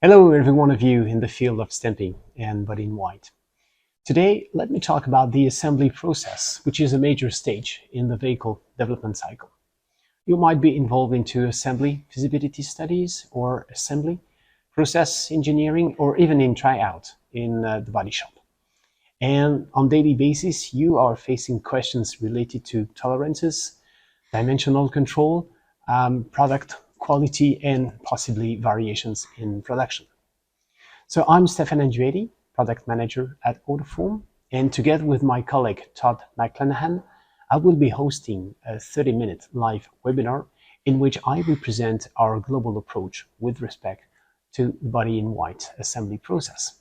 Hello, every one of you in the field of stamping and body in white. Today, let me talk about the assembly process, which is a major stage in the vehicle development cycle. You might be involved into assembly feasibility studies or assembly, process engineering, or even in tryout in the body shop. And on daily basis, you are facing questions related to tolerances, dimensional control, product quality, and possibly variations in production. So I'm Stefan Andretti, product manager at Autoform, and together with my colleague Todd McClanahan, I will be hosting a 30-minute live webinar in which I will present our global approach with respect to the body in white assembly process.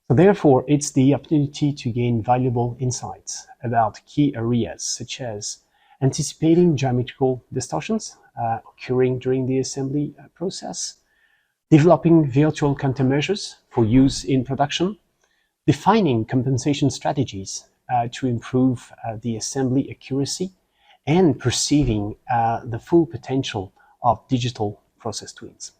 So therefore, it's the opportunity to gain valuable insights about key areas such as anticipating geometrical distortions occurring during the assembly process, developing virtual countermeasures for use in production, defining compensation strategies to improve the assembly accuracy, and perceiving the full potential of digital process twins.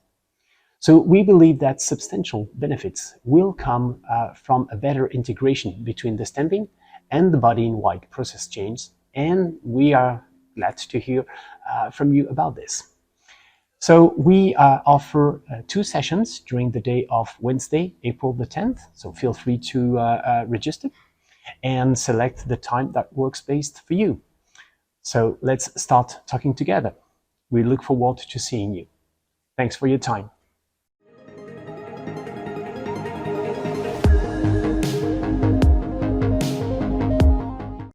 So we believe that substantial benefits will come from a better integration between the stamping and the body in white process chains, and we are glad to hear from you about this. So we offer 2 sessions during the day of Wednesday, April the 10th. So feel free to register and select the time that works best for you. So let's start talking together. We look forward to seeing you. Thanks for your time.